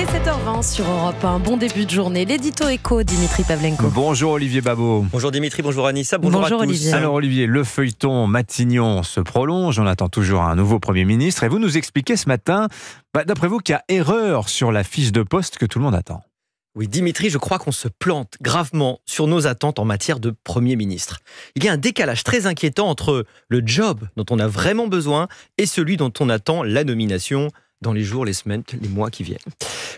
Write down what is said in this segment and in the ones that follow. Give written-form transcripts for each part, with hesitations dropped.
Il est 7h20 sur Europe 1. Bon début de journée. L'édito éco, Dimitri Pavlenko. Bonjour Olivier Babot. Bonjour Dimitri, bonjour Anissa, bonjour à tous. Olivier. Alors Olivier, le feuilleton Matignon se prolonge. On attend toujours un nouveau Premier ministre. Et vous nous expliquez ce matin, d'après vous, qu'il y a erreur sur la fiche de poste que tout le monde attend. Oui, Dimitri, je crois qu'on se plante gravement sur nos attentes en matière de Premier ministre. Il y a un décalage très inquiétant entre le job dont on a vraiment besoin et celui dont on attend la nomination dans les jours, les semaines, les mois qui viennent.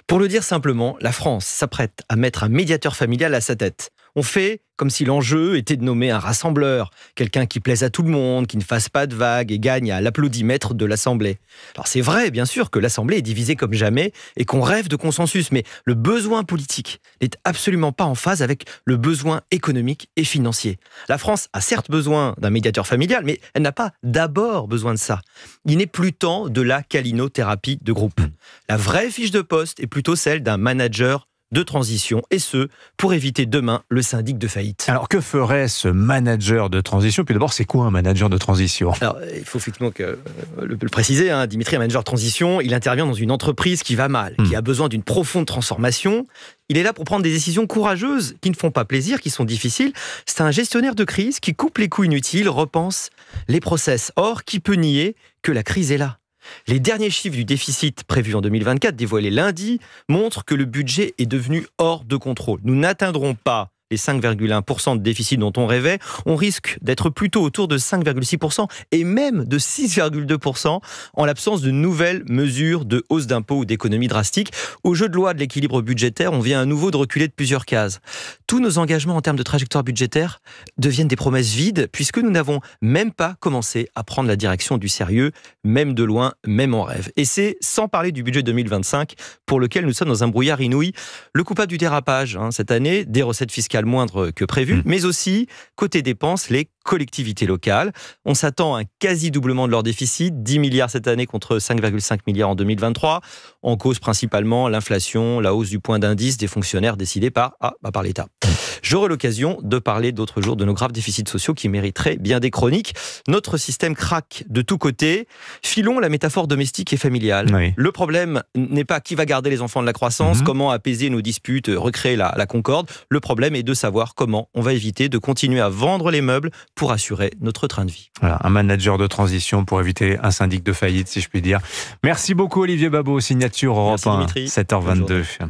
Pour le dire simplement, la France s'apprête à mettre un médiateur familial à sa tête. On fait comme si l'enjeu était de nommer un rassembleur, quelqu'un qui plaise à tout le monde, qui ne fasse pas de vagues et gagne à l'applaudimètre de l'Assemblée. Alors c'est vrai, bien sûr, que l'Assemblée est divisée comme jamais et qu'on rêve de consensus, mais le besoin politique n'est absolument pas en phase avec le besoin économique et financier. La France a certes besoin d'un médiateur familial, mais elle n'a pas d'abord besoin de ça. Il n'est plus temps de la câlinothérapie de groupe. La vraie fiche de poste est plutôt celle d'un manager de transition, et ce, pour éviter demain le syndic de faillite. Alors que ferait ce manager de transition? Puis d'abord, c'est quoi un manager de transition? Alors, il faut effectivement le préciser, Dimitri, un manager de transition, il intervient dans une entreprise qui va mal, qui a besoin d'une profonde transformation. Il est là pour prendre des décisions courageuses, qui ne font pas plaisir, qui sont difficiles. C'est un gestionnaire de crise qui coupe les coûts inutiles, repense les process. Or, qui peut nier que la crise est là? Les derniers chiffres du déficit prévu en 2024, dévoilés lundi, montrent que le budget est devenu hors de contrôle. Nous n'atteindrons pas les 5,1% de déficit dont on rêvait. On risque d'être plutôt autour de 5,6% et même de 6,2% en l'absence de nouvelles mesures de hausse d'impôts ou d'économies drastiques. Au jeu de loi de l'équilibre budgétaire, on vient à nouveau de reculer de plusieurs cases. Tous nos engagements en termes de trajectoire budgétaire deviennent des promesses vides puisque nous n'avons même pas commencé à prendre la direction du sérieux, même de loin, même en rêve. Et c'est sans parler du budget 2025 pour lequel nous sommes dans un brouillard inouï. Le coupable du dérapage, cette année, des recettes fiscales moindres que prévu, mais aussi, côté dépenses, les collectivités locales. On s'attend à un quasi-doublement de leur déficit, 10 milliards cette année contre 5,5 milliards en 2023, en cause principalement l'inflation, la hausse du point d'indice des fonctionnaires décidée par l'État. J'aurai l'occasion de parler d'autres jours de nos graves déficits sociaux qui mériteraient bien des chroniques. Notre système craque de tous côtés. Filons la métaphore domestique et familiale. Oui. Le problème n'est pas qui va garder les enfants de la croissance, comment apaiser nos disputes, recréer la concorde. Le problème est de savoir comment on va éviter de continuer à vendre les meubles pour assurer notre train de vie. Voilà, un manager de transition pour éviter un syndic de faillite, si je puis dire. Merci beaucoup Olivier Babot, signature Europe 1, 7h22.